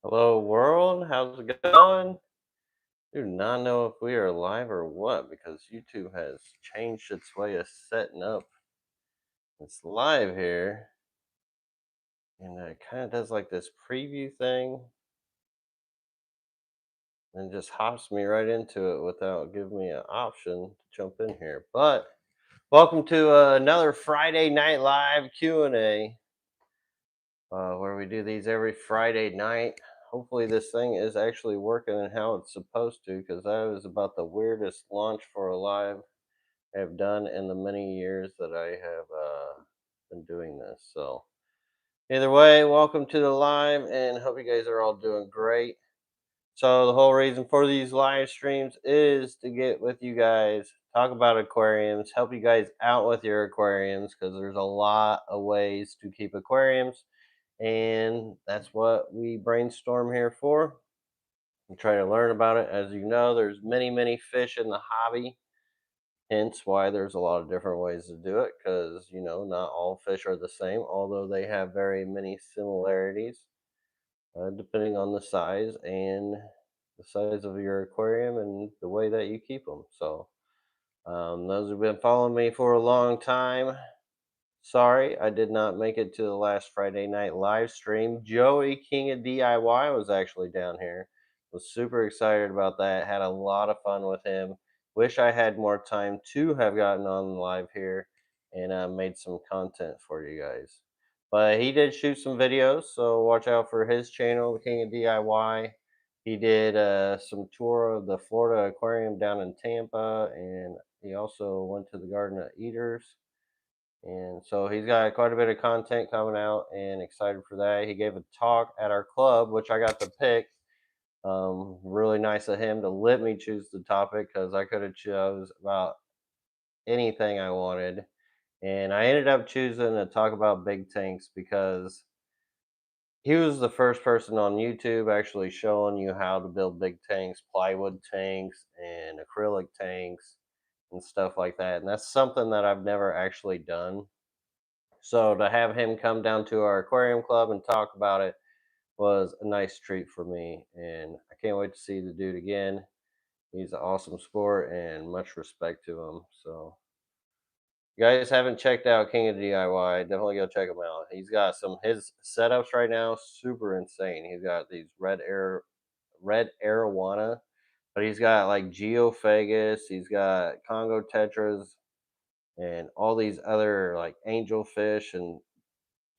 Hello world, how's it going? Do not know if we are live or what because YouTube has changed its way of setting up. It's live here and it kind of does like this preview thing and just hops me right into it without giving me an option to jump in here. But welcome to another Friday Night Live Q&A where we do these every Friday night. Hopefully this thing is actually working and how it's supposed to because that was about the weirdest launch for a live have done in the many years that I have been doing this. So, either way, welcome to the live and hope you guys are all doing great. So, the whole reason for these live streams is to get with you guys, talk about aquariums, help you guys out with your aquariums because there's a lot of ways to keep aquariums, and that's what we brainstorm here for. And try to learn about it. As you know, there's many fish in the hobby. Hence why there's a lot of different ways to do it because, not all fish are the same, although they have very many similarities depending on the size and the size of your aquarium and the way that you keep them. So, those who've been following me for a long time, sorry I did not make it to the last Friday night live stream. Joey, King of DIY, was actually down here. Was super excited about that. Had a lot of fun with him. Wish I had more time to have gotten on live here and made some content for you guys. But he did shoot some videos, so watch out for his channel, the King of DIY. He did some tour of the Florida Aquarium down in Tampa, and he also went to the Garden of Eaters, and so he's got quite a bit of content coming out and excited for that. He gave a talk at our club, which I got to pick. Really nice of him to let me choose the topic because I could have chose about anything I wanted. And I ended up choosing to talk about big tanks because he was the first person on YouTube actually showing you how to build big tanks, plywood tanks, and acrylic tanks, and stuff like that. And that's something that I've never actually done. So to have him come down to our aquarium club and talk about it was a nice treat for me, and I can't wait to see the dude again. He's an awesome sport, and much respect to him. So, you guys haven't checked out King of DIY, definitely go check him out. He's got some his setups right now, super insane. He's got these red arowana, but he's got like geophagus. He's got Congo tetras and all these other like angelfish and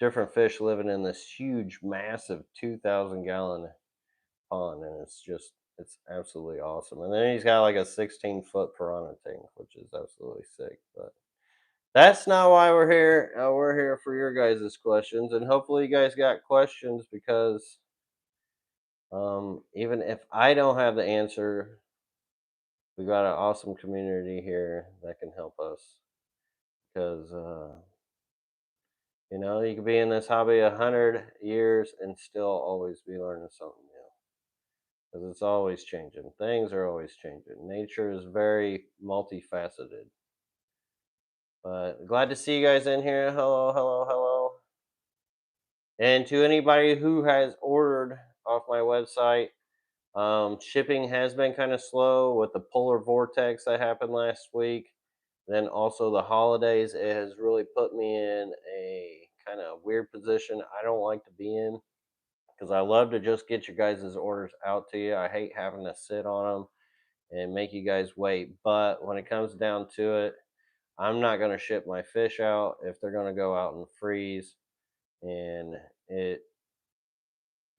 different fish living in this huge, massive 2,000-gallon pond, and it's absolutely awesome. And then he's got like a 16-foot piranha tank, which is absolutely sick. But that's not why we're here. We're here for your guys' questions, and hopefully you guys got questions because even if I don't have the answer, we got an awesome community here that can help us because you could be in this hobby 100 years and still always be learning something new because it's always changing. Things are always changing. Nature is very multifaceted. But glad to see you guys in here. Hello, hello, hello. And to anybody who has ordered off my website, shipping has been kind of slow with the polar vortex that happened last week. Then also the holidays, it has really put me in a kind of weird position I don't like to be in because I love to just get your guys' orders out to you. I hate having to sit on them and make you guys wait. But when it comes down to it, I'm not going to ship my fish out if they're going to go out and freeze. And it,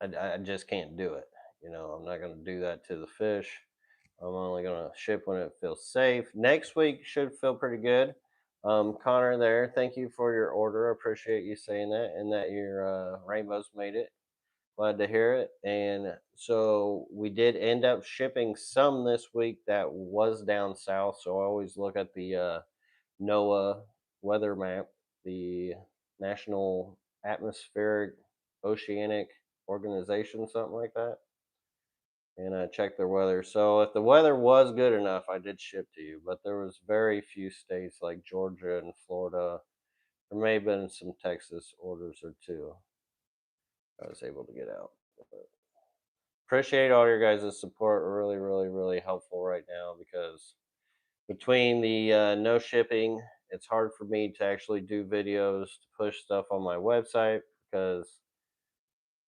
I just can't do it. I'm not going to do that to the fish. I'm only going to ship when it feels safe. Next week should feel pretty good. Connor, there, thank you for your order. I appreciate you saying that and that your rainbows made it. Glad to hear it. And so we did end up shipping some this week that was down south. So I always look at the NOAA weather map, the National Atmospheric Oceanic Organization, something like that. And I checked their weather. So if the weather was good enough, I did ship to you. But there was very few states like Georgia and Florida. There may have been some Texas orders or two I was able to get out. appreciate all your guys' support. Really, really, really helpful right now because between the no shipping, it's hard for me to actually do videos to push stuff on my website because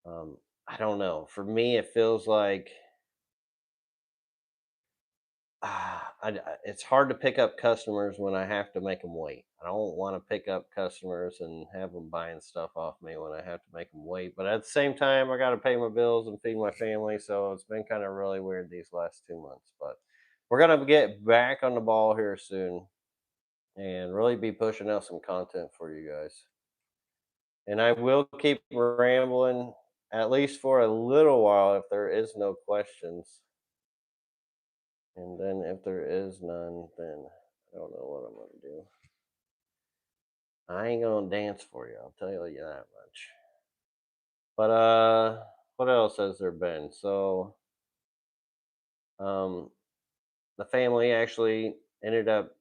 um, I don't know. For me, it feels like it's hard to pick up customers when I have to make them wait. I don't want to pick up customers and have them buying stuff off me when I have to make them wait. But at the same time, I got to pay my bills and feed my family. So it's been kind of really weird these last 2 months. But we're going to get back on the ball here soon and really be pushing out some content for you guys. And I will keep rambling at least for a little while if there is no questions. And then if there is none, then I don't know what I'm going to do. I ain't going to dance for you. I'll tell you that much. But what else has there been? So um the family actually ended up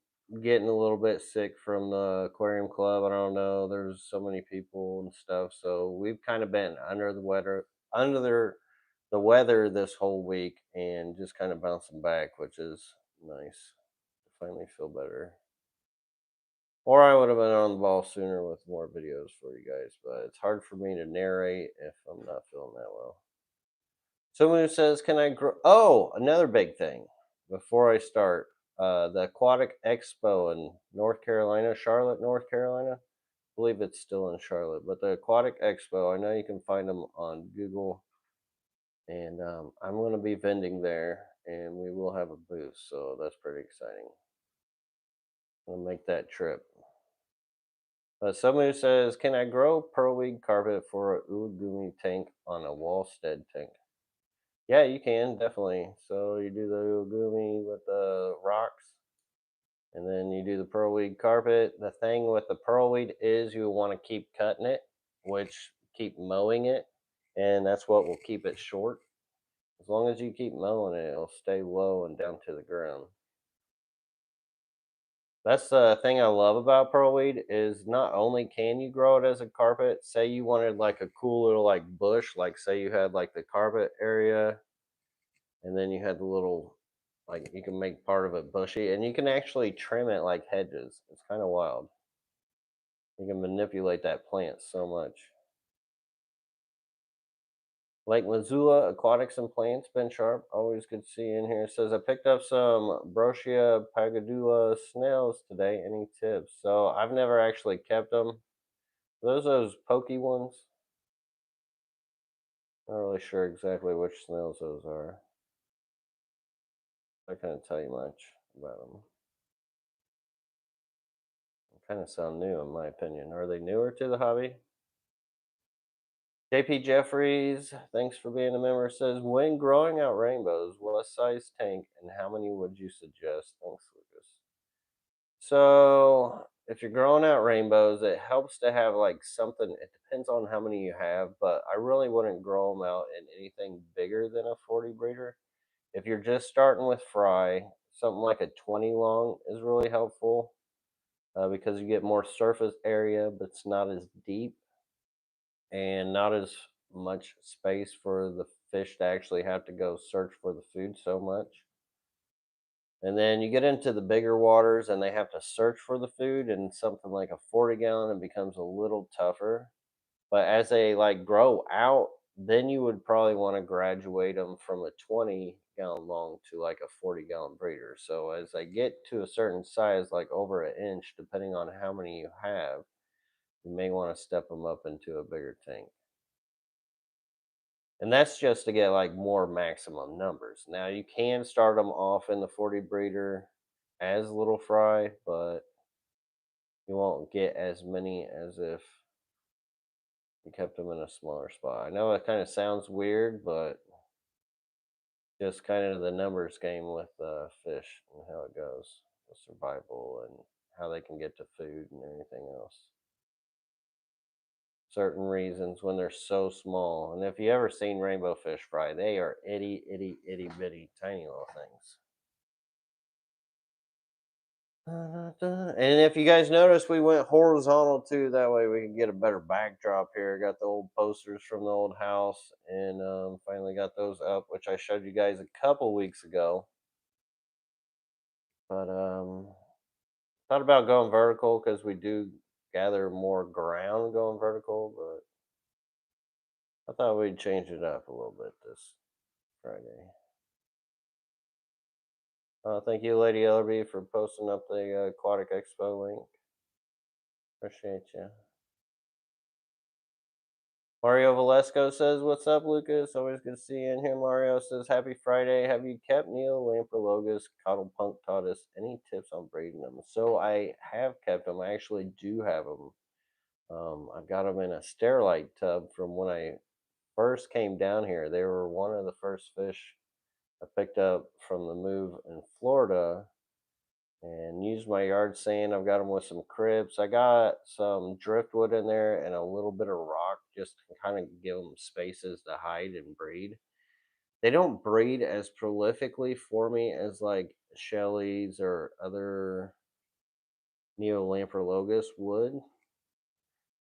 getting a little bit sick from the aquarium club. I don't know. There's so many people and stuff. So we've kind of been under the weather this whole week and just kind of bouncing back, which is nice. Finally feel better. Or I would have been on the ball sooner with more videos for you guys, but it's hard for me to narrate if I'm not feeling that well. Someone who says, "Can I grow?" Oh, another big thing. Before I start, the Aquatic Expo in North Carolina, Charlotte, North Carolina. I believe it's still in Charlotte, but the Aquatic Expo. I know you can find them on Google, and I'm going to be vending there, and we will have a booth, so that's pretty exciting. I'll make that trip. Someone who says, "Can I grow pearlweed carpet for a Uogumi tank on a Wallstead tank?" Yeah, you can definitely. So you do the Uogumi with the rocks, and then you do the pearlweed carpet. The thing with the pearlweed is you want to keep cutting it, which keep mowing it, and that's what will keep it short. As long as you keep mowing it, it'll stay low and down to the ground. That's the thing I love about pearlweed is not only can you grow it as a carpet, say you wanted like a cool little like bush, like say you had like the carpet area and then you had the little like you can make part of it bushy and you can actually trim it like hedges. It's kind of wild. You can manipulate that plant so much. Lake Missoula Aquatics and Plants, Ben Sharp, always good to see you in here. Says I picked up some Brochia pagadula snails today. Any tips? So I've never actually kept them. Those pokey ones? Not really sure exactly which snails those are. I couldn't tell you much about them. They kind of sound new in my opinion. Are they newer to the hobby? JP Jeffries, thanks for being a member. Says when growing out rainbows, what size tank and how many would you suggest? Thanks, Lucas. So if you're growing out rainbows, it helps to have like something. It depends on how many you have, but I really wouldn't grow them out in anything bigger than a 40 breeder. If you're just starting with fry, something like a 20 long is really helpful because you get more surface area, but it's not as deep and not as much space for the fish to actually have to go search for the food so much. And then you get into the bigger waters and they have to search for the food, and something like a 40 gallon, it becomes a little tougher. But as they like grow out, then you would probably want to graduate them from a 20-gallon long to like a 40-gallon breeder. So as they get to a certain size, like over an inch, depending on how many you have, you may want to step them up into a bigger tank. And that's just to get like more maximum numbers. Now you can start them off in the 40 breeder as little fry, but you won't get as many as if you kept them in a smaller spot. I know it kind of sounds weird, but just kind of the numbers game with fish and how it goes with survival and how they can get to food and everything else. Certain reasons when they're so small. And if you ever seen rainbow fish fry, they are itty, itty, itty bitty, tiny little things. And if you guys notice, we went horizontal too. That way we can get a better backdrop here. Got the old posters from the old house, and finally got those up, which I showed you guys a couple weeks ago. But thought about going vertical because we do gather more ground going vertical. But I thought we'd change it up a little bit this Friday. Thank you, Lady Ellerby, for posting up the Aquatic Expo link. Appreciate you. Mario Valesco says, "What's up, Lucas? Always good to see you in here." Mario says, "Happy Friday. Have you kept Neil Lamprologus Coddle Punk taught us any tips on breeding them?" So I have kept them. I actually do have them. I've got them in a sterilite tub from when I first came down here. They were one of the first fish I picked up from the move in Florida and used my yard sand. I've got them with some crypts. I got some driftwood in there and a little bit of rock just to kind of give them spaces to hide and breed. They don't breed as prolifically for me as like Shelley's or other Neolamprologus would,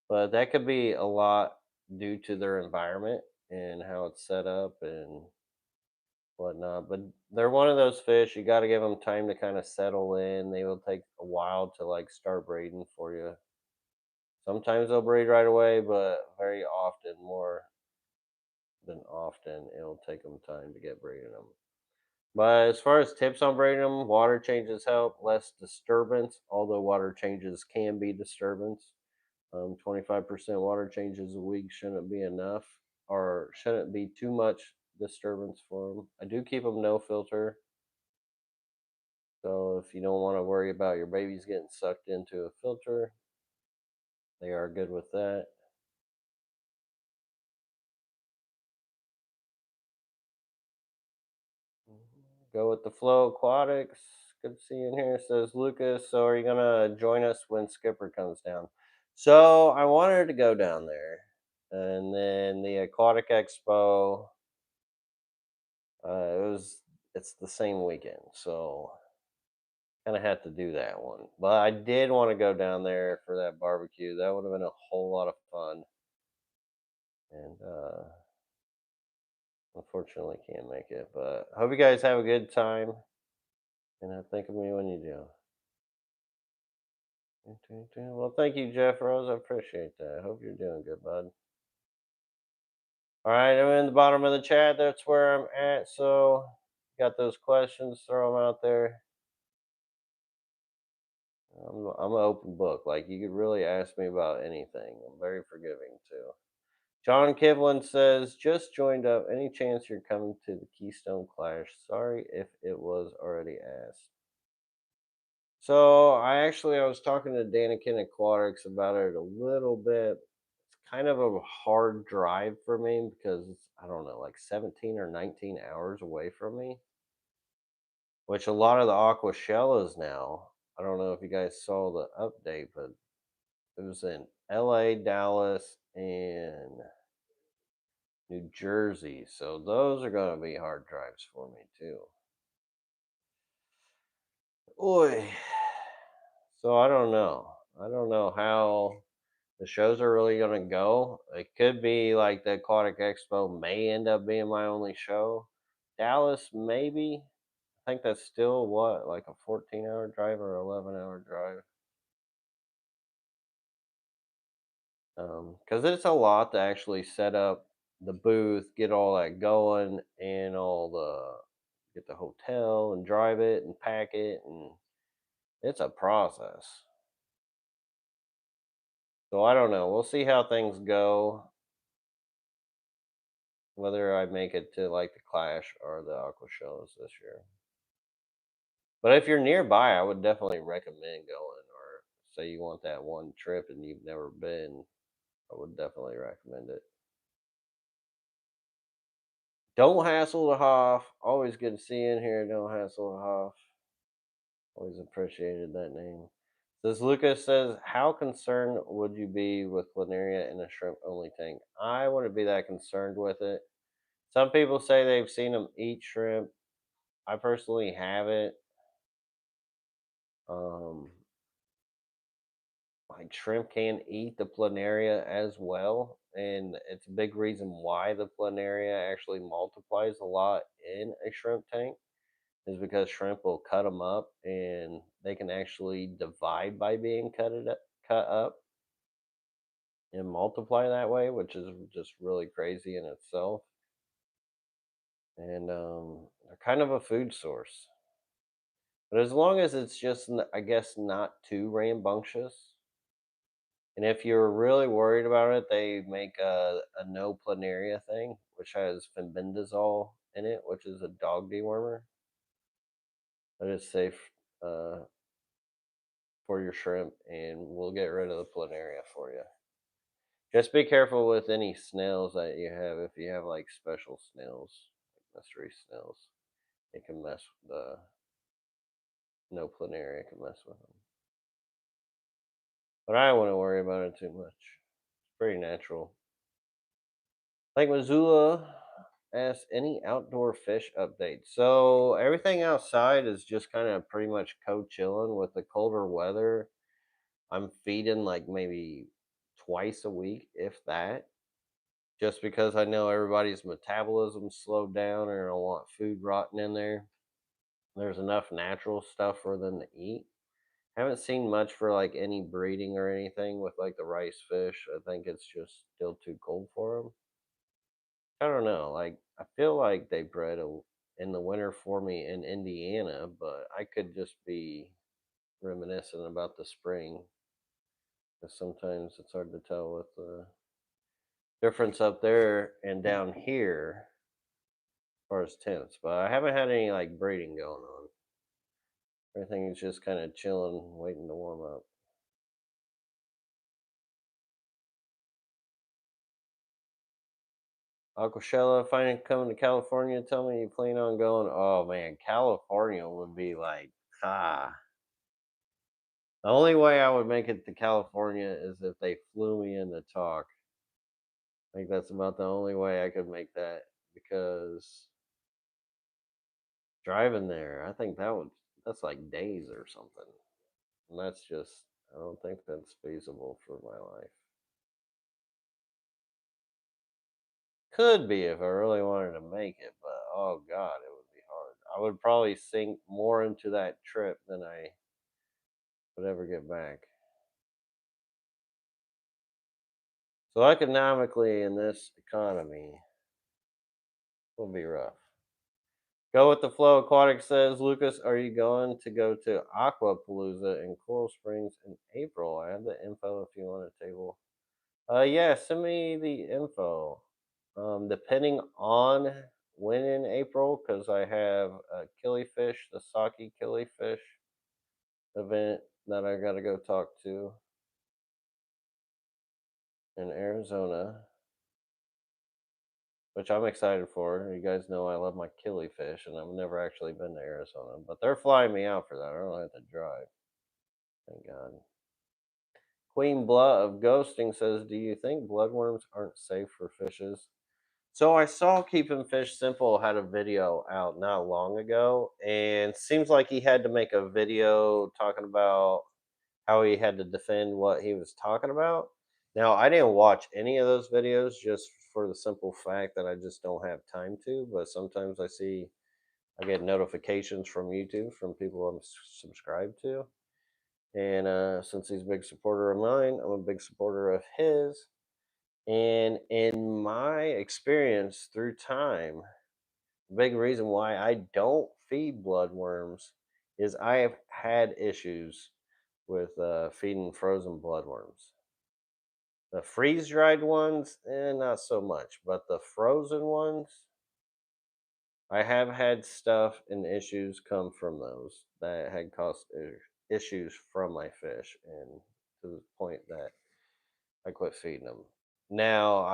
but that could be a lot due to their environment and how it's set up and whatnot. But they're one of those fish you got to give them time to kind of settle in. They will take a while to like start breeding for you. Sometimes they'll breed right away, but very often, more than often, it'll take them time to get breeding them. But as far as tips on breeding them, water changes help, less disturbance. Although water changes can be disturbance. 25% water changes a week shouldn't be enough, or shouldn't be too much disturbance for them. I do keep them no filter. So if you don't want to worry about your babies getting sucked into a filter, they are good with that. Go with the flow aquatics. Good to see you in here, says Lucas. So are you gonna join us when Skipper comes down? So I wanted to go down there. And then the aquatic expo, it's the same weekend. So kind of had to do that one. But I did want to go down there for that barbecue. That would have been a whole lot of fun. And unfortunately can't make it. But I hope you guys have a good time. And think of me when you do. Well, thank you, Jeff Rose. I appreciate that. I hope you're doing good, bud. All right, I'm in the bottom of the chat. That's where I'm at. So, got those questions, throw them out there. I'm an open book. Like, you could really ask me about anything. I'm very forgiving, too. John Kivlin says, "Just joined up. Any chance you're coming to the Keystone Clash? Sorry if it was already asked." So I was talking to Danikin Aquatics about it a little bit. It's kind of a hard drive for me because it's, I don't know, like 17 or 19 hours away from me, which a lot of the aqua shell is now. I don't know if you guys saw the update, but it was in LA, Dallas, and New Jersey. So those are going to be hard drives for me too. Oi. So I don't know. I don't know how the shows are really going to go. It could be like the Aquatic Expo may end up being my only show. Dallas, maybe. I think that's still what, like a 14-hour drive or 11-hour drive. Because it's a lot to actually set up the booth, get all that going, and get the hotel and drive it and pack it, and it's a process. So I don't know. We'll see how things go. Whether I make it to like the Clash or the Aqua shows this year. But if you're nearby, I would definitely recommend going. Or say you want that one trip and you've never been, I would definitely recommend it. Don't hassle the Hoff. Always good to see you in here. Don't hassle the Hoff. Always appreciated that name. Says Lucas says, "How concerned would you be with planaria in a shrimp only tank?" I wouldn't be that concerned with it. Some people say they've seen them eat shrimp. I personally haven't. Um, like shrimp can eat the planaria as well, and it's a big reason why the planaria actually multiplies a lot in a shrimp tank is because shrimp will cut them up and they can actually divide by being cut up and multiply that way, which is just really crazy in itself. And they're kind of a food source. But as long as it's just, I guess, not too rambunctious. And if you're really worried about it, they make a no planaria thing, which has fenbendazole in it, which is a dog dewormer that is safe uh, for your shrimp and will get rid of the planaria for you. Just be careful with any snails that you have. If you have like special snails, like mystery snails, it can mess with the no planaria can mess with them. But I don't want to worry about it too much. It's pretty natural. Like Missoula asks, any outdoor fish updates? So everything outside is just kind of pretty much chilling with the colder weather. I'm feeding like maybe twice a week, if that, just because I know everybody's metabolism slowed down and I don't want food rotting in there. There's enough natural stuff for them to eat. Haven't seen much for like any breeding or anything with like the rice fish. I think it's just still too cold for them. I don't know. Like I feel like they bred in the winter for me in Indiana, but I could just be reminiscent about the spring because sometimes it's hard to tell with the difference up there and down here as far as temps. But I haven't had any like breeding going on. Everything is just kind of chilling, waiting to warm up. Aquashella, if I ain't coming to California, tell me you plan on going. Oh man, California would be like, ah. The only way I would make it to California is if they flew me in to talk. I think that's about the only way I could make that because driving there, I think that's like days or something. And that's just I don't think that's feasible for my life. Could be if I really wanted to make it, but oh god, it would be hard. I would probably sink more into that trip than I would ever get back. So economically in this economy will be rough. Go with the flow. Aquatic says, Lucas, are you going to go to Aquapalooza in Coral Springs in April? I have the info if you want a table. Yeah, send me the info. Depending on when in April, because I have a killifish, the Saki killifish event that I got to go talk to in Arizona, which I'm excited for. You guys know I love my killifish, and I've never actually been to Arizona, but they're flying me out for that. I don't have to drive. Thank God. Queen Blood of Ghosting says, do you think bloodworms aren't safe for fishes? So I saw Keeping Fish Simple had a video out not long ago, and seems like he had to make a video talking about how he had to defend what he was talking about. Now, I didn't watch any of those videos just for the simple fact that I just don't have time to, but sometimes I get notifications from YouTube from people I'm subscribed to. And since he's a big supporter of mine, I'm a big supporter of his. And in my experience through time, the big reason why I don't feed bloodworms is I have had issues with feeding frozen bloodworms. The freeze dried ones, not so much, but the frozen ones, I have had stuff and issues come from those that had caused issues from my fish, and to the point that I quit feeding them. Now,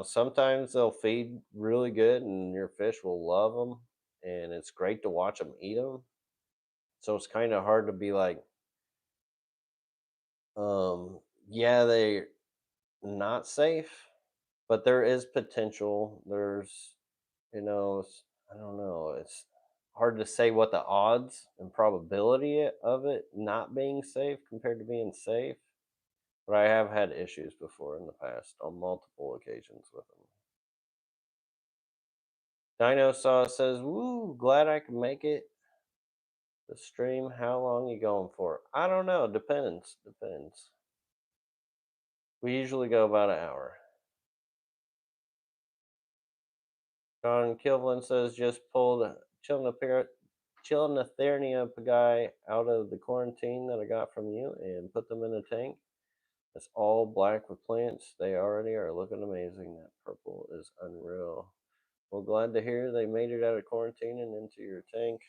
sometimes they'll feed really good, and your fish will love them, and it's great to watch them eat them. So it's kind of hard to be like, yeah, they're not safe, but there is potential. There's, I don't know. hard to say what the odds and probability of it not being safe compared to being safe. But I have had issues before in the past on multiple occasions with them. Dino Sauce says, "Woo, glad I can make it. The stream, how long you going for?" I don't know. Depends. We usually go about an hour. John Kilvin says, "Just pulled Chilnothernia pagi out of the quarantine that I got from you and put them in a tank. It's all black with plants. They already are looking amazing. That purple is unreal." Well, glad to hear they made it out of quarantine and into your tank.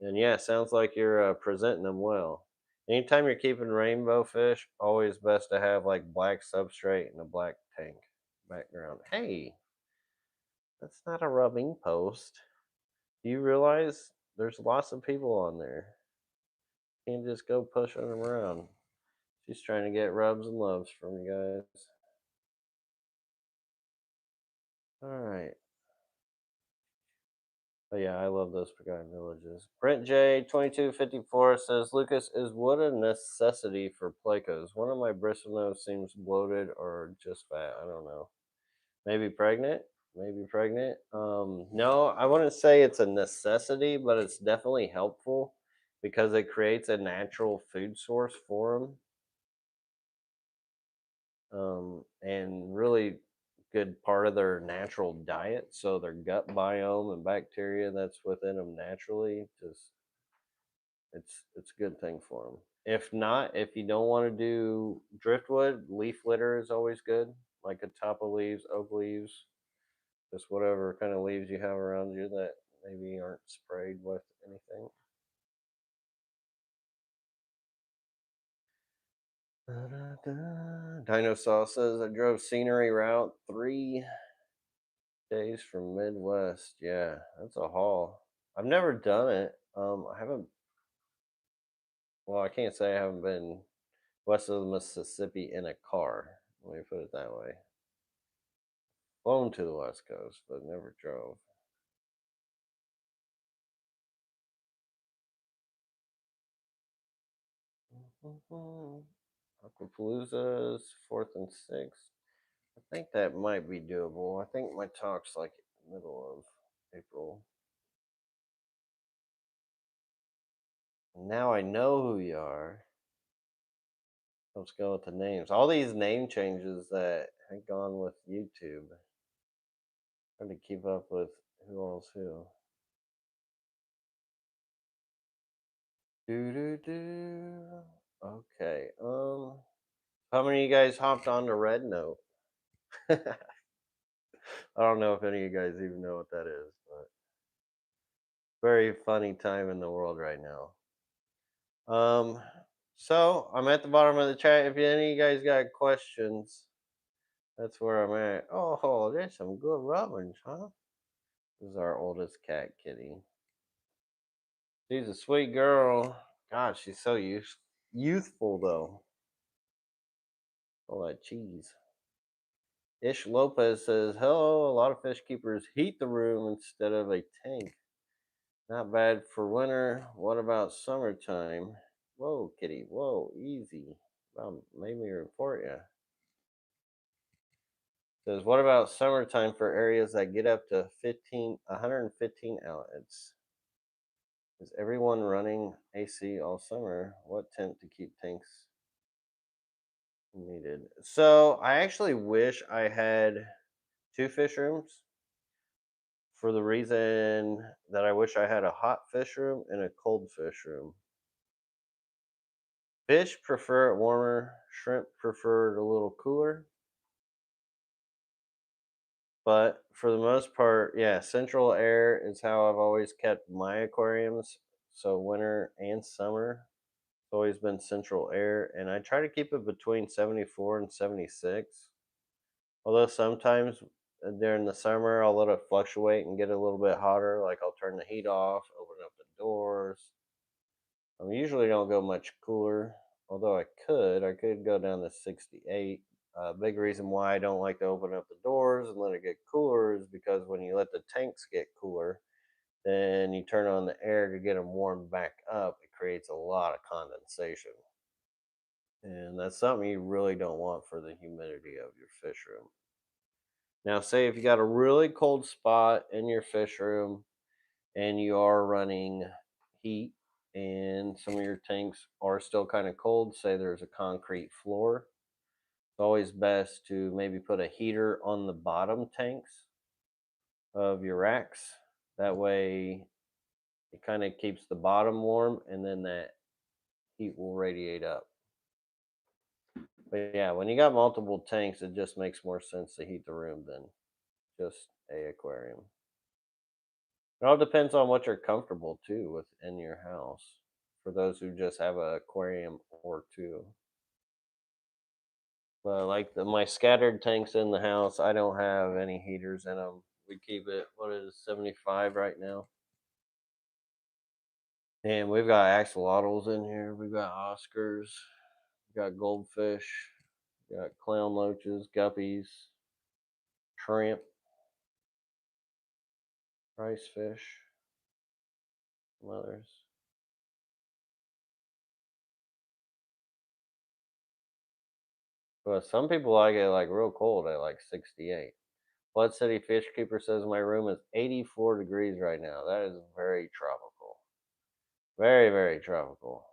And yeah, sounds like you're presenting them well. Anytime you're keeping rainbow fish, always best to have like black substrate and a black tank background. Hey, that's not a rubbing post. Do you realize there's lots of people on there? Can't just go pushing them around. She's trying to get rubs and loves from you guys. All right. But yeah, I love those Pagani villages. Brent J 2254 says, "Lucas, is wood a necessity for plecos? One of my bristlenose seems bloated or just fat. I don't know. Maybe pregnant. Maybe pregnant. No, I wouldn't say it's a necessity, but it's definitely helpful because it creates a natural food source for them. And really good part of their natural diet. So their gut biome and bacteria that's within them naturally, just it's a good thing for them. If not, if you don't want to do driftwood, leaf litter is always good, like a top of leaves, oak leaves, just whatever kind of leaves you have around you that maybe aren't sprayed with anything. Da-da-da. Dinosaur says, "I drove scenery route 3 days from Midwest." Yeah, that's a haul. I've never done it. I haven't. Well, I can't say I haven't been west of the Mississippi in a car. Let me put it that way. Flown to the West Coast, but never drove. Aquapalooza's 4th and 6th. I think that might be doable. I think my talk's like middle of April. Now I know who you are. Let's go with the names. All these name changes that had gone with YouTube. Trying to keep up with who else who. Do do do. Okay. How many of you guys hopped on to Red Note? I don't know if any of you guys even know what that is, but very funny time in the world right now. Um, so I'm at the bottom of the chat. If any of you guys got questions, that's where I'm at. Oh, there's some good rubbings, huh? This is our oldest cat, Kitty. She's a sweet girl. God, she's so youthful though. All that cheese. Ish Lopez says, "Hello, a lot of fish keepers heat the room instead of a tank. Not bad for winter. What about summertime?" Whoa, Kitty. Whoa, easy. Made me report you. Says, "What about summertime for areas that get up to 115 outlets? Is everyone running AC all summer? What temp to keep tanks needed?" So I actually wish I had 2 fish rooms for the reason that I wish I had a hot fish room and a cold fish room. Fish prefer it warmer, shrimp prefer it a little cooler. But for the most part, yeah, central air is how I've always kept my aquariums. So winter and summer, it's always been central air. And I try to keep it between 74 and 76. Although sometimes during the summer, I'll let it fluctuate and get a little bit hotter. Like I'll turn the heat off, open up the doors. I usually don't go much cooler, although I could go down to 68. Big reason why I don't like to open up the doors and let it get cooler is because when you let the tanks get cooler, then you turn on the air to get them warmed back up, it creates a lot of condensation. And that's something you really don't want for the humidity of your fish room. Now, say if you got a really cold spot in your fish room and you are running heat and some of your tanks are still kind of cold, say there's a concrete floor, it's always best to maybe put a heater on the bottom tanks of your racks. That way, it kind of keeps the bottom warm and then that heat will radiate up. But yeah, when you got multiple tanks, it just makes more sense to heat the room than just a aquarium. It all depends on what you're comfortable too with in your house. For those who just have an aquarium or two. But like my scattered tanks in the house, I don't have any heaters in them. We keep it, what is 75 right now? And we've got axolotls in here. We've got Oscars. We've got goldfish. We've got clown loaches, guppies, shrimp, rice fish, some others. But some people like it like real cold at like 68. Blood City Fish Keeper says my room is 84 degrees right now. That is very tropical. Very, very tropical.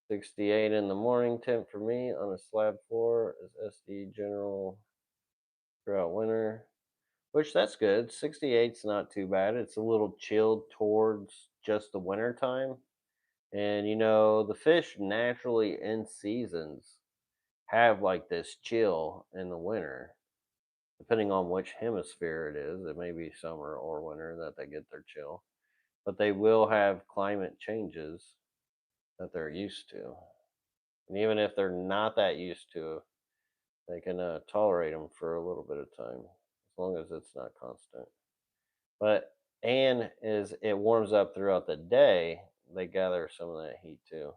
68 in the morning temp for me on a slab floor is SD general throughout winter, which that's good. 68's not too bad. It's a little chilled towards just the winter time. And the fish naturally in seasons have like this chill in the winter, depending on which hemisphere it is. It may be summer or winter that they get their chill, but they will have climate changes that they're used to. And even if they're not that used to, they can tolerate them for a little bit of time, as long as it's not constant. But as it warms up throughout the day, they gather some of that heat too.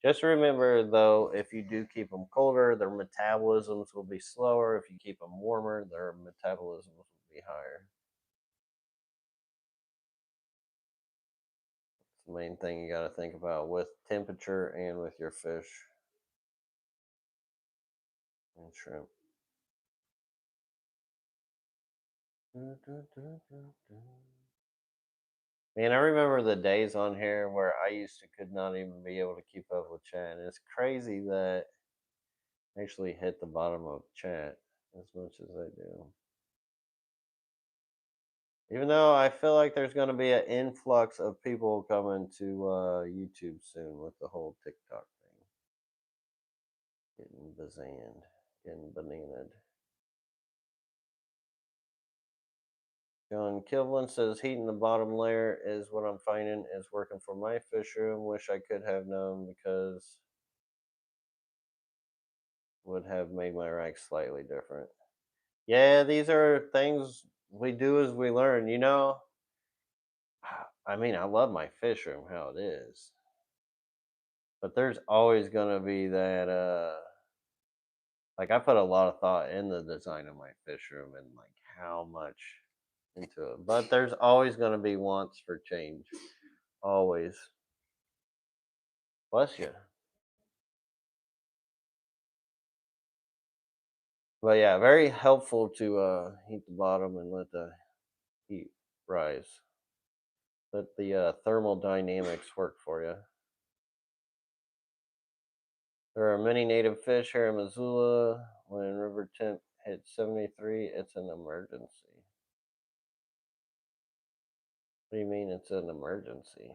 Just remember though, if you do keep them colder, their metabolisms will be slower. If you keep them warmer, their metabolisms will be higher. It's the main thing you got to think about with temperature and with your fish and shrimp. Man, I remember the days on here where I used to could not even be able to keep up with chat. And it's crazy that I actually hit the bottom of chat as much as I do. Even though I feel like there's going to be an influx of people coming to YouTube soon with the whole TikTok thing. Getting bazanned, getting bananaed. John Kivlin says heating the bottom layer is what I'm finding is working for my fish room. Wish I could have known because would have made my rack slightly different. Yeah, these are things we do as we learn. I mean, I love my fish room how it is, but there's always gonna be that. Like I put a lot of thought in the design of my fish room and like how much into it, but there's always gonna be wants for change. Always. Bless you. But yeah, very helpful to heat the bottom and let the heat rise. Let the thermodynamics work for you. There are many native fish here in Missoula. When river temp hits 73, it's an emergency. What do you mean it's an emergency?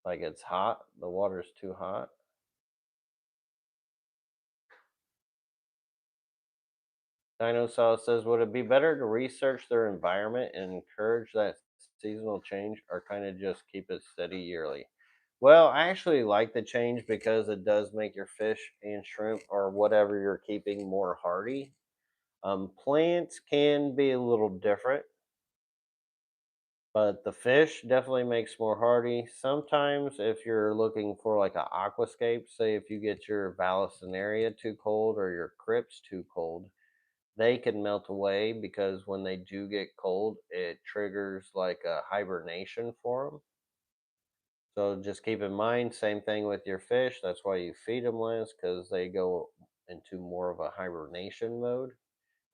Like it's hot? The water's too hot? Dinosaur says, would it be better to research their environment and encourage that seasonal change or kind of just keep it steady yearly? Well, I actually like the change because it does make your fish and shrimp or whatever you're keeping more hardy. Plants can be a little different, but the fish definitely makes more hardy. Sometimes, if you're looking for like an aquascape, say if you get your Vallisneria too cold or your crypts too cold, they can melt away because when they do get cold, it triggers like a hibernation for them. So just keep in mind, same thing with your fish. That's why you feed them less because they go into more of a hibernation mode.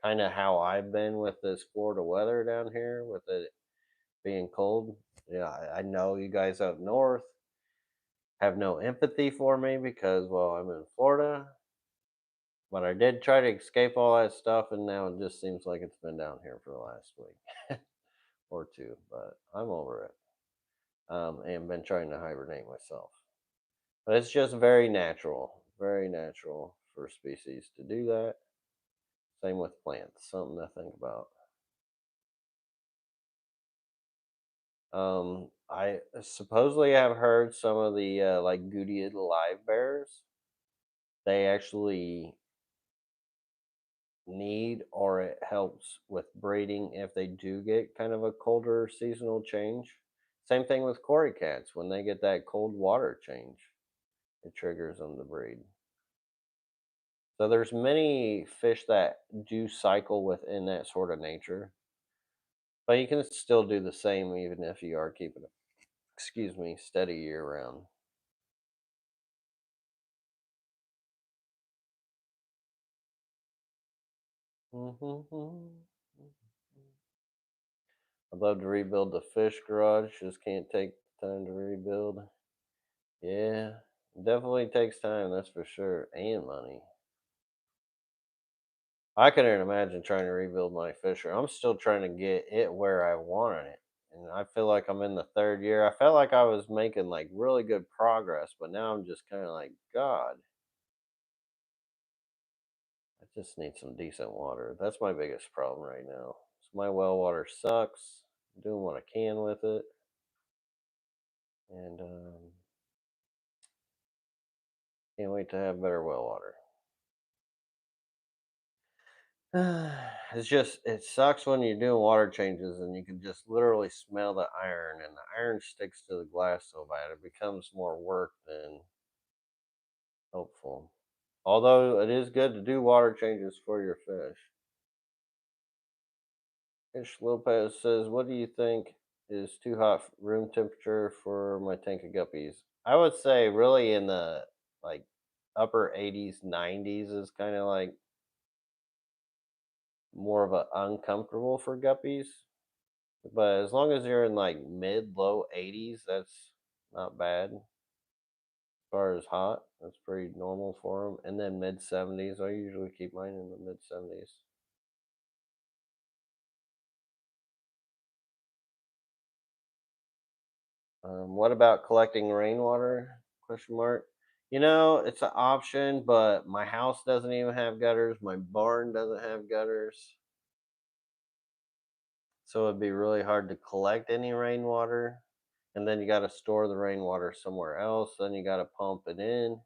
Kind of how I've been with this Florida weather down here, with it being cold. Yeah, I know you guys up north have no empathy for me because, well, I'm in Florida, but I did try to escape all that stuff, and now it just seems like it's been down here for the last week or two. But I'm over it, and been trying to hibernate myself. But it's just very natural for species to do that. Same with plants, something to think about. I supposedly have heard some of the like Goodyear live bears. They actually need, or it helps with breeding if they do get kind of a colder seasonal change. Same thing with cory cats. When they get that cold water change, it triggers them to breed. So there's many fish that do cycle within that sort of nature, but you can still do the same even if you are keeping it, excuse me, steady year round. I'd love to rebuild the fish garage, just can't take time to rebuild. Yeah, definitely takes time, that's for sure, and money. I couldn't imagine trying to rebuild my fisher. I'm still trying to get it where I wanted it. And I feel like I'm in the third year. I felt like I was making like really good progress, but now I'm just kind of like, God, I just need some decent water. That's my biggest problem right now. So my well water sucks. I'm doing what I can with it. And can't wait to have better well water. It's just it sucks when you're doing water changes and you can just literally smell the iron, and the iron sticks to the glass so bad it becomes more work than helpful. Although it is good to do water changes for your fish. Ish Lopez says, "What do you think is too hot room temperature for my tank of guppies?" I would say really in the like upper 80s, 90s is kind of like more of a uncomfortable for guppies. But as long as you're in like mid low 80s, that's not bad. As far as hot, that's pretty normal for them. And then mid 70s, I usually keep mine in the mid 70s. What about collecting rainwater? Question mark. You know, it's an option, but my house doesn't even have gutters. My barn doesn't have gutters, so it'd be really hard to collect any rainwater. And then you got to store the rainwater somewhere else. Then you got to pump it in,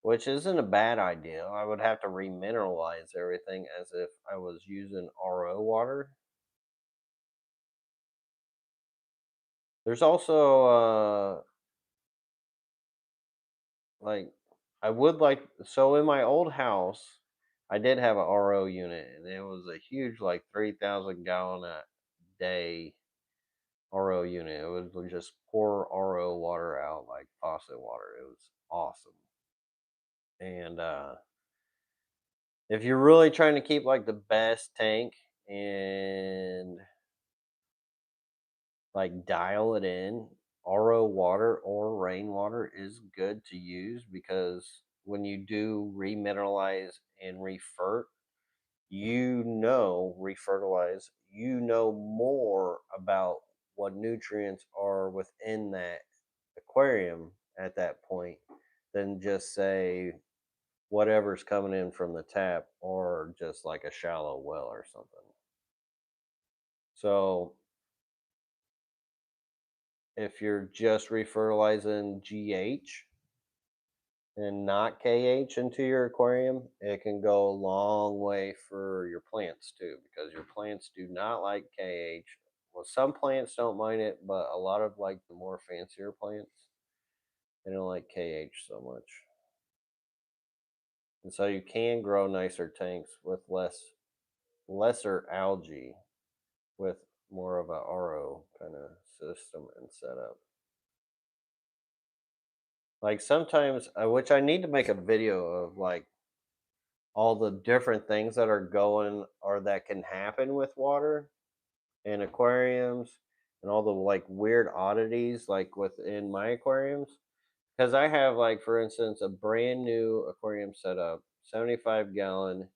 which isn't a bad idea. I would have to remineralize everything as if I was using RO water. There's also like I would like so in my old house, I did have a RO unit, and it was a huge like 3,000 gallon a day RO unit. It would just pour RO water out like faucet water. It was awesome. And if you're really trying to keep like the best tank and like dial it in, RO water or rainwater is good to use because when you do remineralize and refert, refertilize, you know more about what nutrients are within that aquarium at that point than just say whatever's coming in from the tap or just like a shallow well or something. So if you're just refertilizing GH and not KH into your aquarium, it can go a long way for your plants too, because your plants do not like KH. Well, some plants don't mind it, but a lot of like the more fancier plants, they don't like KH so much. and so you can grow nicer tanks with lesser algae with more of a RO kind of system and setup. Like sometimes, which I need to make a video of, like all the different things that are going or that can happen with water and aquariums, and all the like weird oddities like within my aquariums. Because I have, like, for instance, a brand new aquarium setup, 75-gallon,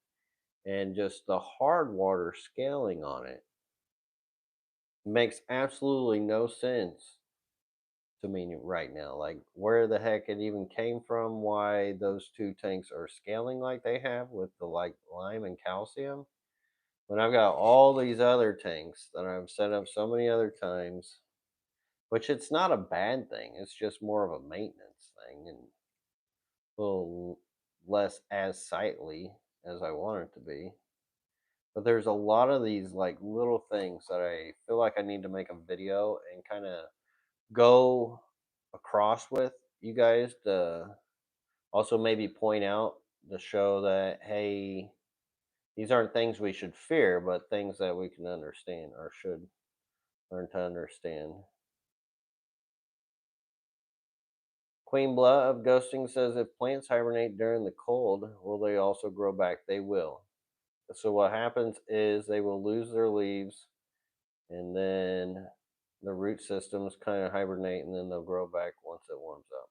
and just the hard water scaling on it makes absolutely no sense to me right now. Like, where the heck it even came from, why those two tanks are scaling like they have with the like lime and calcium. When I've got all these other tanks that I've set up so many other times, which it's not a bad thing. It's just more of a maintenance thing and a little less as sightly as I want it to be. But there's a lot of these like little things that I feel like I need to make a video and kind of go across with you guys to also maybe point out to show that, hey, these aren't things we should fear, but things that we can understand or should learn to understand. Queen Blah of Ghosting says, if plants hibernate during the cold, will they also grow back? They will. So what happens is they will lose their leaves, and then the root systems kind of hibernate, and then they'll grow back once it warms up.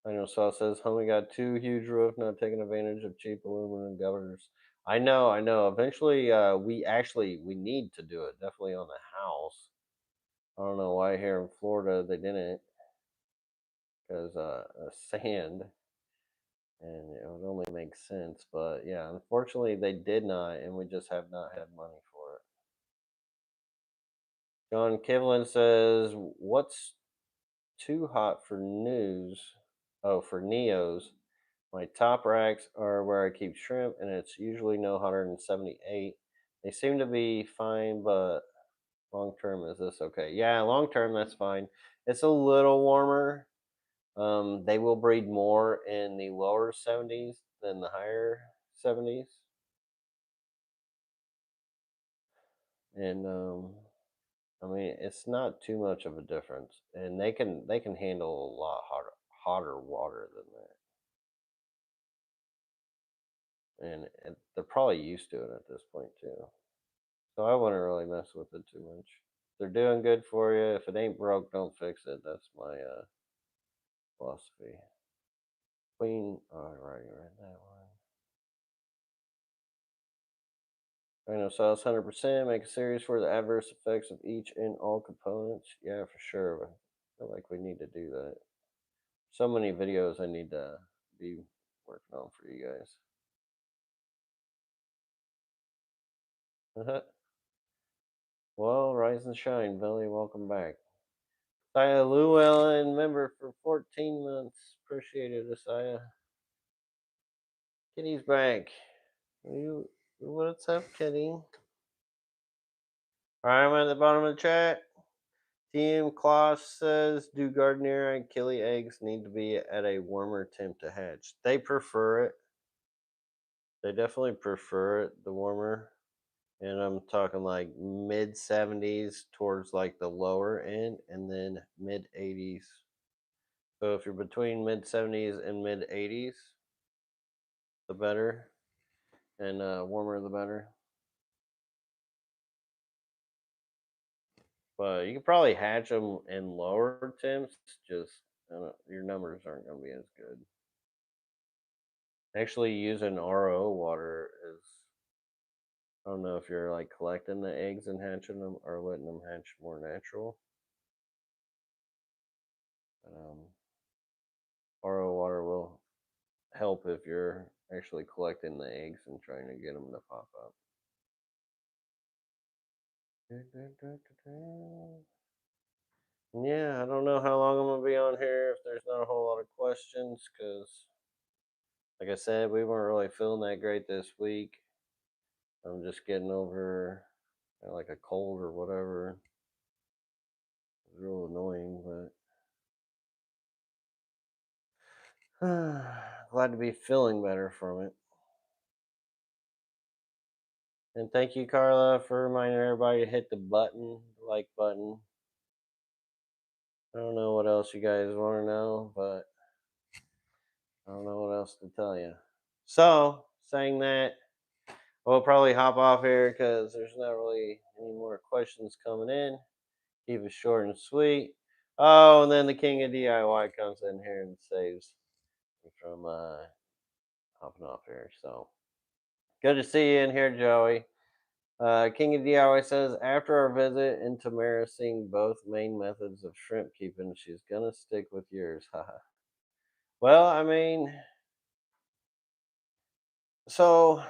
I know Saw says, homie got two huge roof, not taking advantage of cheap aluminum governors. I know. Eventually, we need to do it. Definitely on the house. I don't know why here in Florida they didn't, because sand, and it would only make sense. But yeah, unfortunately they did not, and we just have not had money for it. John Kivlin says, what's too hot for news? Oh, for Neos. My top racks are where I keep shrimp, and it's usually no hotter than 78. They seem to be fine, but long term, is this okay? Yeah, long term, that's fine. It's a little warmer. They will breed more in the lower 70s than the higher 70s, and I mean it's not too much of a difference, and they can handle a lot hotter water than that, and they're probably used to it at this point too. So I wouldn't really mess with it too much. They're doing good for you. If it ain't broke, don't fix it. That's my philosophy. Queen, all right, read that one. I know sauce 100%. Make a series for the adverse effects of each and all components. Yeah, for sure. I feel like we need to do that. So many videos I need to be working on for you guys. Well, rise and shine, Billy. Welcome back. Saya Llewellyn, member for 14 months. Appreciate it, Asaya. Kitty's back. You, what's up, Kitty? All right, I'm at the bottom of the chat. Team Kloss says, do Gardner and Killy eggs need to be at a warmer temp to hatch? They prefer it. They definitely prefer it, the warmer. And I'm talking like mid 70s towards like the lower end, and then mid 80s. So if you're between mid 70s and mid 80s, the better. And warmer, the better. But you could probably hatch them in lower temps. Just your numbers aren't going to be as good. Actually, using RO water is, I don't know if you're like collecting the eggs and hatching them or letting them hatch more natural. But, RO water will help if you're actually collecting the eggs and trying to get them to pop up. Yeah, I don't know how long I'm gonna be on here if there's not a whole lot of questions, because like I said, we weren't really feeling that great this week. I'm just getting over like a cold or whatever. It's real annoying, but Glad to be feeling better from it. And thank you, Carla, for reminding everybody to hit the button, the like button. I don't know what else you guys want to know, but I don't know what else to tell you. So, saying that, we'll probably hop off here because there's not really any more questions coming in. Keep it short and sweet. Oh, and then the king of DIY comes in here and saves me from hopping off here. So, good to see you in here, Joey. King of DIY says, after our visit in Tamara seeing both main methods of shrimp keeping, she's gonna stick with yours. Haha. Well, I mean, so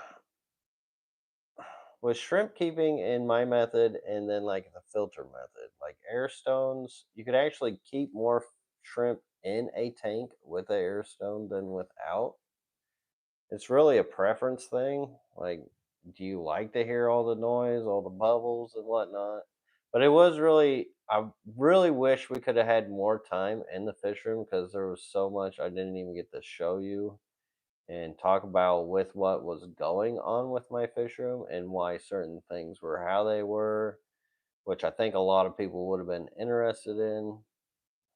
with shrimp keeping in my method and then like the filter method, like air stones, you could actually keep more shrimp in a tank with a air stone than without. It's really a preference thing. Like, do you like to hear all the noise, all the bubbles and whatnot? But it was really, I really wish we could have had more time in the fish room because there was so much I didn't even get to show you and talk about with what was going on with my fish room and why certain things were how they were, which I think a lot of people would have been interested in.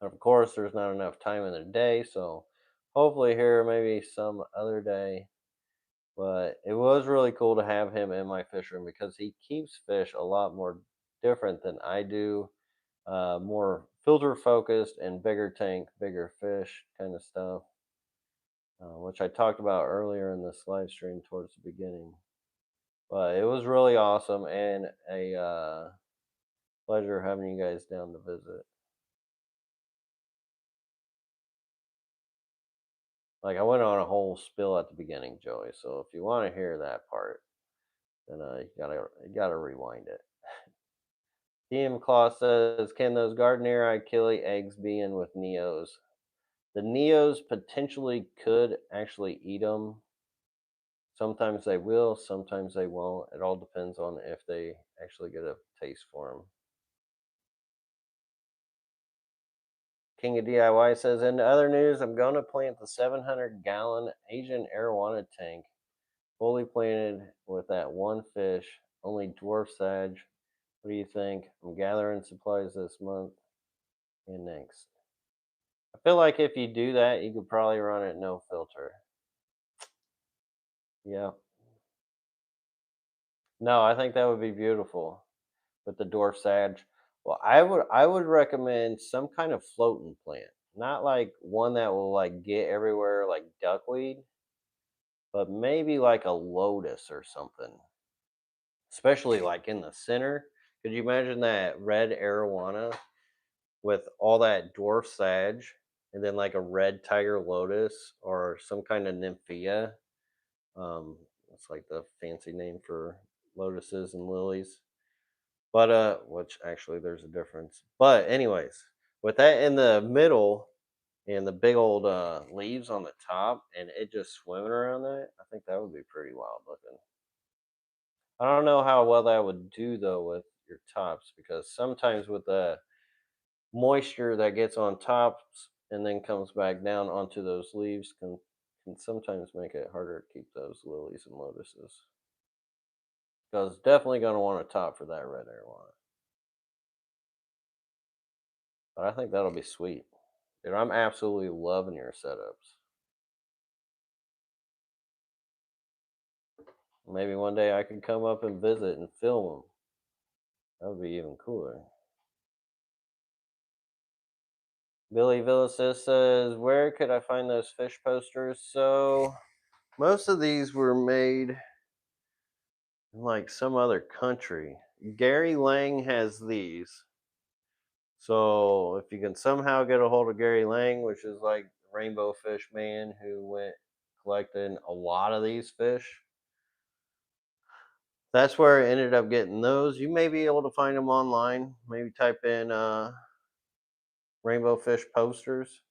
Of course, there's not enough time in the day, so hopefully here maybe some other day, but it was really cool to have him in my fish room because he keeps fish a lot more different than I do. More filter focused and bigger tank, bigger fish kind of stuff, which I talked about earlier in this live stream towards the beginning. But it was really awesome and a pleasure having you guys down to visit. Like I went on a whole spill at the beginning, Joey. So if you want to hear that part, then you gotta rewind it. DM Claw says, "Can those Gardner Achille eggs be in with Neos? The Neos potentially could actually eat them. Sometimes they will, sometimes they won't. It all depends on if they actually get a taste for them." King of DIY says, "In other news, I'm going to plant the 700-gallon Asian arowana tank, fully planted with that one fish, only dwarf sage. What do you think? I'm gathering supplies this month and next." I feel like if you do that, you could probably run it no filter. Yeah. No, I think that would be beautiful with the dwarf sage. Well, I would recommend some kind of floating plant, not like one that will like get everywhere like duckweed, but maybe like a lotus or something. Especially like in the center. Could you imagine that red arowana with all that dwarf sage and then like a red tiger lotus or some kind of nymphea? It's like the fancy name for lotuses and lilies. But which actually there's a difference. But anyways, with that in the middle and the big old leaves on the top and it just swimming around that, I think that would be pretty wild looking. I don't know how well that would do though with your tops because sometimes with the moisture that gets on tops and then comes back down onto those leaves can sometimes make it harder to keep those lilies and lotuses. Because definitely going to want a top for that red arowana. But I think that'll be sweet. Dude, I'm absolutely loving your setups. Maybe one day I could come up and visit and film them. That would be even cooler. Billy Villasist says, "Where could I find those fish posters?" So, most of these were made in like some other country. Gary Lang has these. So, if you can somehow get a hold of Gary Lang, which is like the rainbow fish man who went collecting a lot of these fish, that's where I ended up getting those. You may be able to find them online. Maybe type in rainbow fish posters.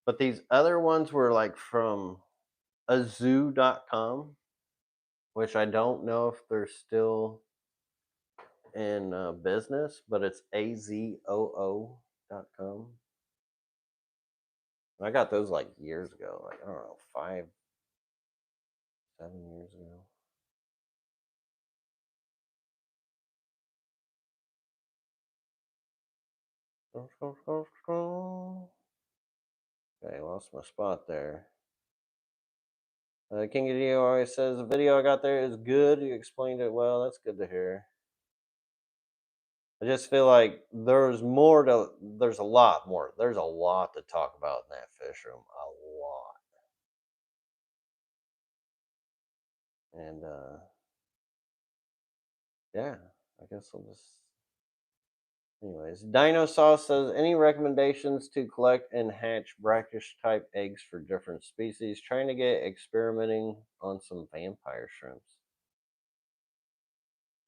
But these other ones were like from azoo.com, which I don't know if they're still in business, but it's azoo.com. I got those like years ago, like I don't know, 5, 7 years ago. Okay, lost my spot there. King of D always says the video I got there is good. You explained it well. That's good to hear. I just feel like there's a lot more. There's a lot to talk about in that fish room. A lot. And yeah, I guess I'll just. Anyways, Dino Sauce says any recommendations to collect and hatch brackish type eggs for different species? Trying to get experimenting on some vampire shrimps.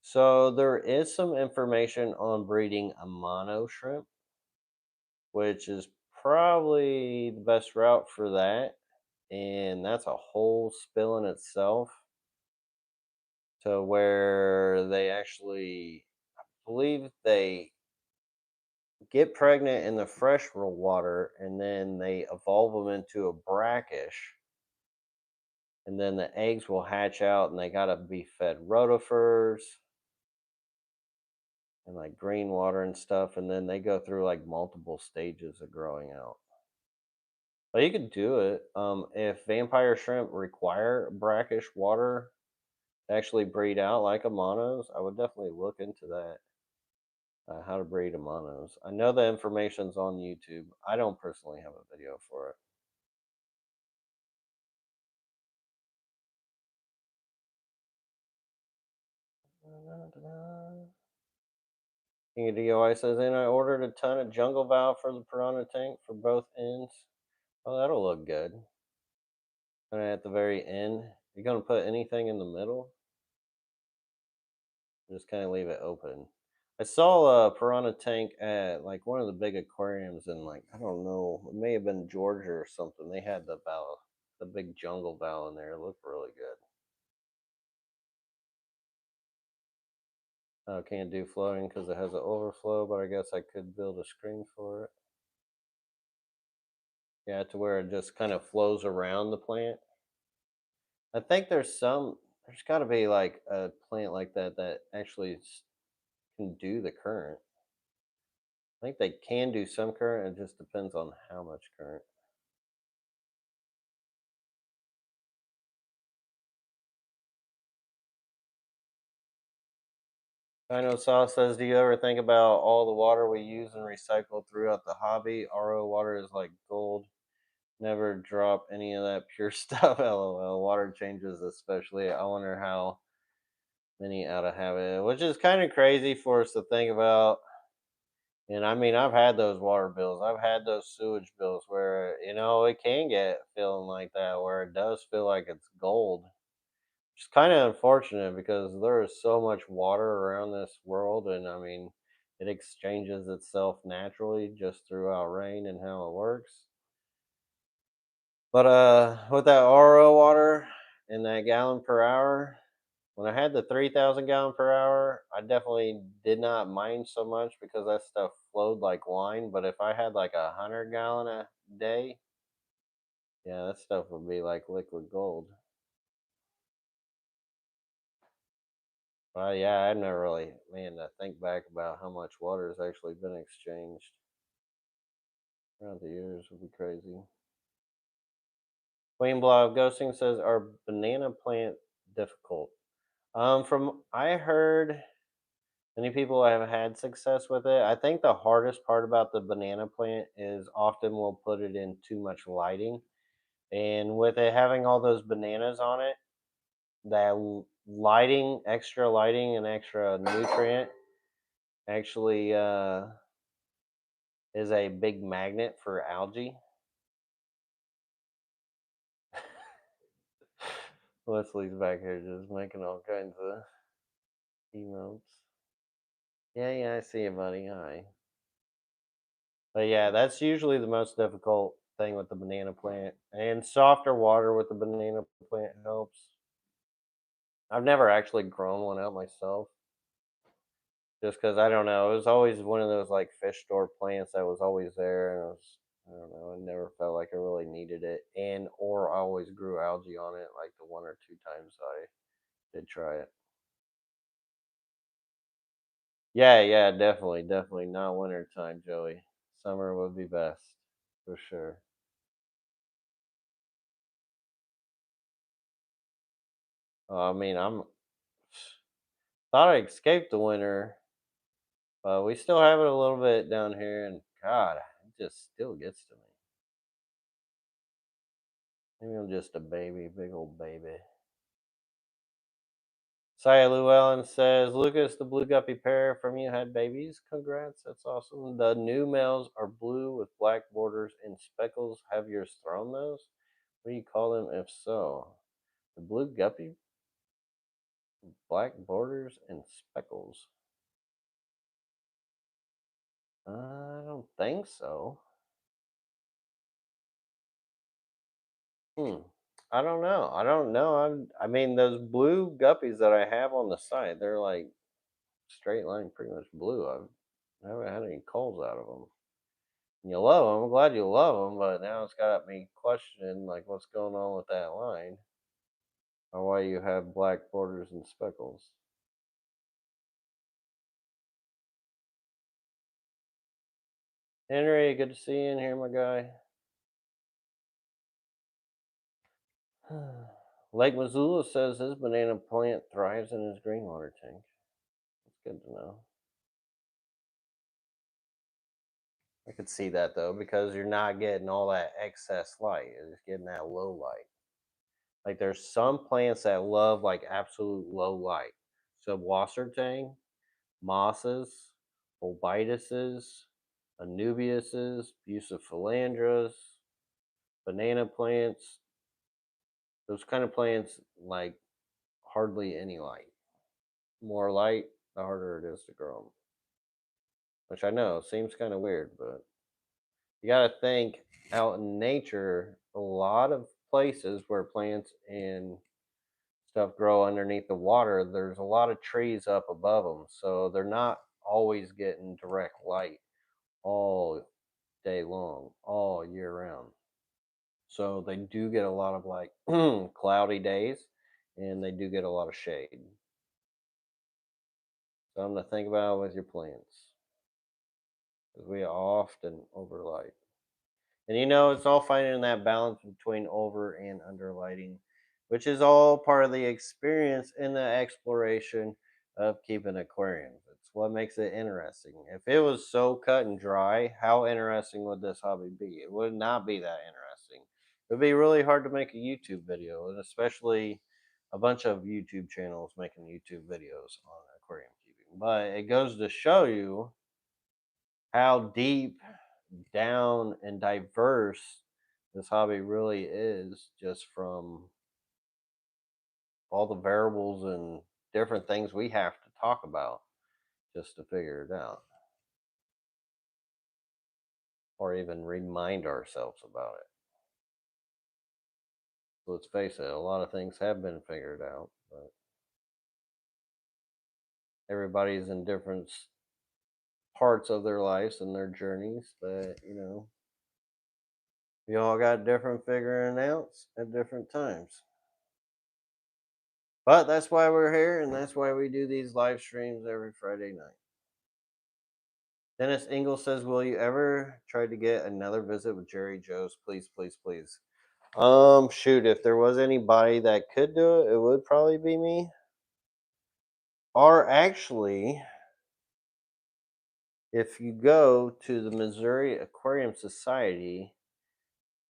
So there is some information on breeding a mono shrimp, which is probably the best route for that. And that's a whole spill in itself, to where they actually believe they get pregnant in the fresh water and then they evolve them into a brackish, and then the eggs will hatch out and they got to be fed rotifers and like green water and stuff, and then they go through like multiple stages of growing out. But you could do it. If vampire shrimp require brackish water to actually breed out like a monos, I would definitely look into that. How to breed a monos. I know the information's on YouTube. I don't personally have a video for it. King of DOI says, and I ordered a ton of jungle valve for the piranha tank for both ends. Oh, that'll look good. And at the very end, you're gonna put anything in the middle? Just kind of leave it open. I saw a piranha tank at like one of the big aquariums in, like, I don't know, it may have been Georgia or something. They had the big jungle valve in there. It looked really good. I can't do floating because it has an overflow, but I guess I could build a screen for it. Yeah, to where it just kind of flows around the plant. I think there's got to be like a plant like that that actually can do the current. I think they can do some current. It just depends on how much current. I know Saw says, do you ever think about all the water we use and recycle throughout the hobby? RO water is like gold. Never drop any of that pure stuff. LOL. Water changes, especially. I wonder how many out of habit, which is kind of crazy for us to think about. And I mean, I've had those water bills. I've had those sewage bills where, it can get feeling like that, where it does feel like it's gold. Which is kind of unfortunate because there is so much water around this world. And I mean, it exchanges itself naturally just throughout rain and how it works. But with that RO water and that gallon per hour, when I had the 3,000 gallon per hour, I definitely did not mind so much because that stuff flowed like wine. But if I had like 100 gallon a day, yeah, that stuff would be like liquid gold. Well, yeah, I've never really, man, to think back about how much water has actually been exchanged throughout the years would be crazy. Queen Blob Ghosting says, "Are banana plant difficult?" From I heard, many people have had success with it. I think the hardest part about the banana plant is often we'll put it in too much lighting, and with it having all those bananas on it, that lighting, extra lighting, and extra nutrient actually is a big magnet for algae. Leslie's back here just making all kinds of emotes. Yeah, yeah, I see you, buddy. Hi. But yeah, that's usually the most difficult thing with the banana plant. And softer water with the banana plant helps. I've never actually grown one out myself. Just because I don't know. It was always one of those like fish store plants that was always there. And it was I don't know. I never felt like I really needed it, and or I always grew algae on it, like the 1 or 2 times I did try it. Yeah, yeah, definitely, definitely not winter time, Joey. Summer would be best for sure. I mean, I'm thought I escaped the winter, but we still have it a little bit down here, and God, it just still gets to me. Maybe I'm just a baby, big old baby. Saya Llewellyn says, Lucas, the blue guppy pair from you had babies. Congrats, that's awesome. The new males are blue with black borders and speckles. Have yours thrown those? What do you call them if so? The blue guppy, black borders and speckles. I don't think so. Hmm. I don't know. I don't know. I mean, those blue guppies that I have on the side, they're like straight line, pretty much blue. I haven't had any calls out of them. You love them. I'm glad you love them, but now it's got me questioning like what's going on with that line, or why you have black borders and speckles. Henry, good to see you in here, my guy. Lake Missoula says his banana plant thrives in his green water tank. That's good to know. I could see that though, because you're not getting all that excess light. You're just getting that low light. Like there's some plants that love like absolute low light. Subwassertang, mosses, bolbituses, anubiuses, bucephalandras, banana plants. Those kind of plants like hardly any light. More light, the harder it is to grow them. Which I know seems kind of weird, but you got to think out in nature, a lot of places where plants and stuff grow underneath the water, there's a lot of trees up above them. So they're not always getting direct light all day long, all year round. So they do get a lot of like cloudy days and they do get a lot of shade. Something to think about with your plants because we often overlight. And it's all finding that balance between over and under lighting, which is all part of the experience and the exploration of keeping aquariums. It's what makes it interesting. If it was so cut and dry, how interesting would this hobby be? It would not be that interesting. It would be really hard to make a YouTube video, and especially a bunch of YouTube channels making YouTube videos on aquarium keeping. But it goes to show you how deep down and diverse this hobby really is, just from all the variables and different things we have to talk about just to figure it out or even remind ourselves about it. Let's face it, a lot of things have been figured out, but everybody's in different parts of their lives and their journeys that, we all got different figuring outs at different times. But that's why we're here, and that's why we do these live streams every Friday night. Dennis Ingle says, "Will you ever try to get another visit with Jerry Joe's? Please, please, please." Shoot, if there was anybody that could do it, it would probably be me. Or actually, if you go to the Missouri Aquarium Society,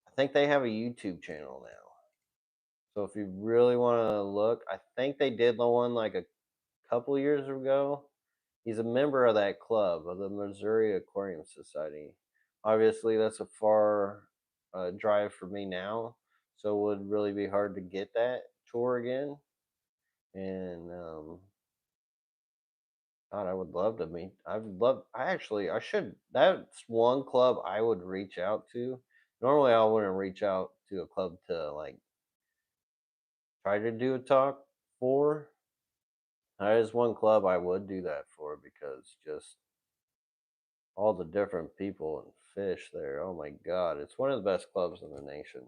I think they have a YouTube channel now. So if you really want to look, I think they did the one like a couple years ago. He's a member of that club of the Missouri Aquarium Society. Obviously, that's a far drive for me now, so it would really be hard to get that tour again. And God, I would love to meet. I would love. I should. That's one club I would reach out to. Normally, I wouldn't reach out to a club to like try to do a talk for. That is one club I would do that for because just all the different people and fish there. Oh my God. It's one of the best clubs in the nation.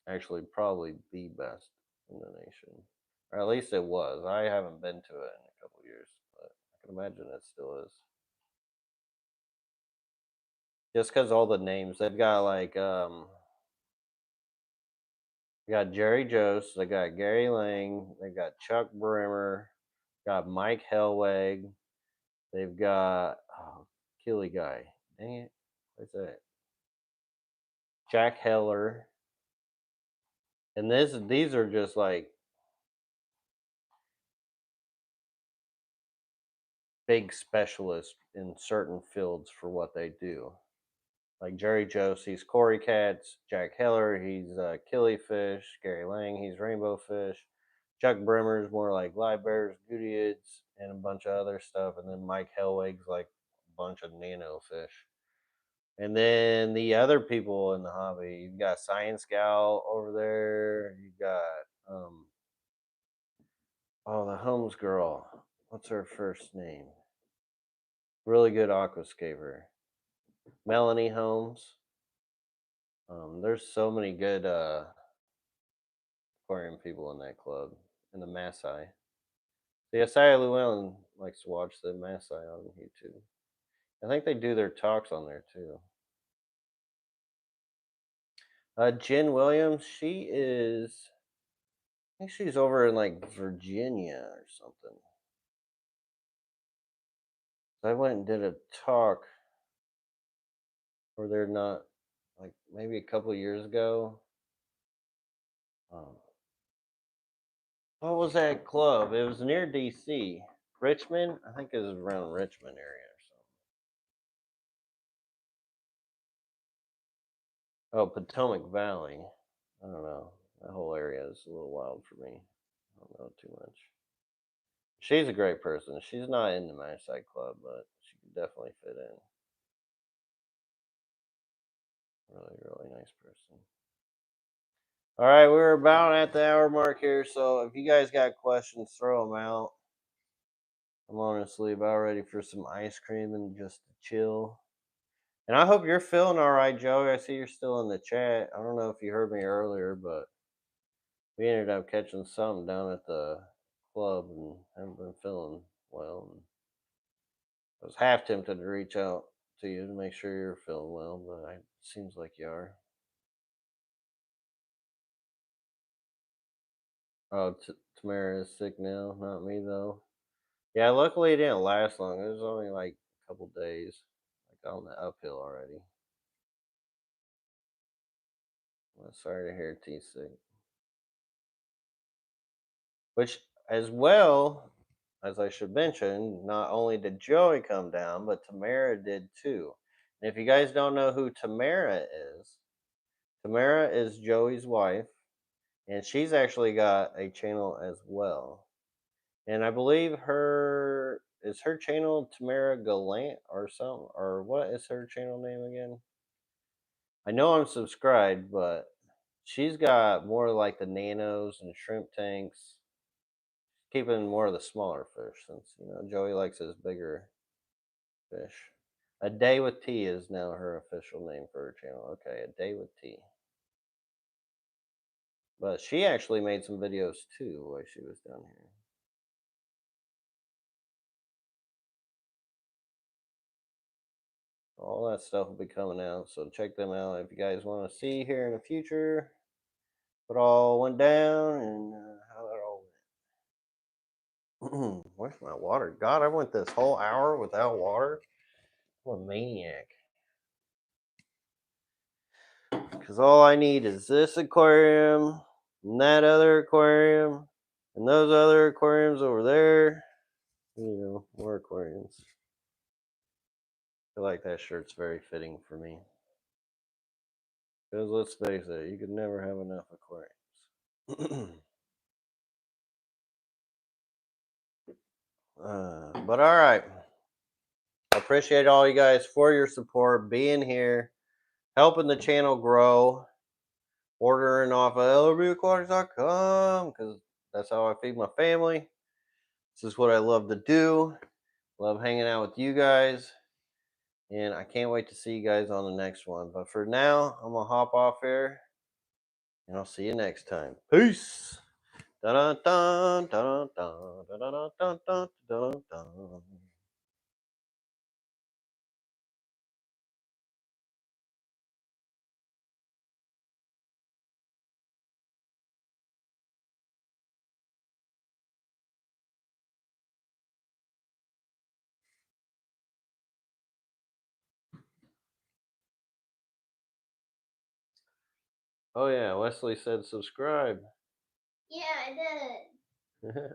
Actually, probably the best in the nation. Or at least it was. I haven't been to it in a couple years, but I can imagine it still is. Just because all the names they've got, like they got Jerry Jost, they got Gary Lang, they got Chuck Brimmer, got Mike Hellweg, they've got Killy guy. Dang it, what's that? Jack Heller, and these are just like big specialists in certain fields for what they do. Like Jerry Jost, he's Cory Cats. Jack Heller, he's killifish. Gary Lang, he's rainbow fish. Chuck Brimmer's more like live bears, goodeids, and a bunch of other stuff. And then Mike Hellweg's like a bunch of nano fish. And then the other people in the hobby, you've got Science Gal over there. You got the Holmes girl. What's her first name? Really good aquascaper. Melanie Holmes. There's so many good aquarium people in that club, in the Maasai. The Asai Llewellyn likes to watch the Maasai on YouTube. I think they do their talks on there too. Jen Williams, I think she's over in like Virginia or something. I went and did a talk where they're not, like maybe a couple of years ago. What was that club? It was near DC. Richmond? I think it was around Richmond area or something. Oh, Potomac Valley. I don't know. That whole area is a little wild for me. I don't know too much. She's a great person. She's not in the Maasai Club, but she could definitely fit in. Really, really nice person. All right, we're about at the hour mark here, so if you guys got questions, throw them out. I'm honestly about ready for some ice cream and just to chill. And I hope you're feeling all right, Joey. I see you're still in the chat. I don't know if you heard me earlier, but we ended up catching something down at the club and haven't been feeling well. And I was half tempted to reach out to you to make sure you're feeling well, but it seems like you are. Oh, Tamara is sick now. Not me though. Yeah, luckily it didn't last long. It was only like a couple days, like on the uphill already. Well, sorry to hear T's sick. Which, as well as I should mention, not only did Joey come down, but Tamara did too. And if you guys don't know who Tamara is Joey's wife, and she's actually got a channel as well. And I believe her channel Tamara Gallant or something, or what is her channel name again? I know I'm subscribed, but she's got more like the nanos and shrimp tanks, keeping more of the smaller fish since Joey likes his bigger fish. A Day with T is now her official name for her channel. Okay, A Day with T. But she actually made some videos too while she was down here. All that stuff will be coming out, so check them out if you guys want to see here in the future what all went down and how that all went. Where's my water? God, I went this whole hour without water. What a maniac. Because all I need is this aquarium, and that other aquarium, and those other aquariums over there. More aquariums. I feel like that shirt's very fitting for me. Because let's face it, you could never have enough aquariums. But all right. I appreciate all you guys for your support, being here, helping the channel grow, ordering off of lwaquatics.com because that's how I feed my family. This is what I love to do. Love hanging out with you guys. And I can't wait to see you guys on the next one. But for now, I'm gonna hop off here, and I'll see you next time. Peace. Dun dun dun dun dun dun dun dun dun dun. Oh yeah, Wesley said subscribe. Yeah, I did.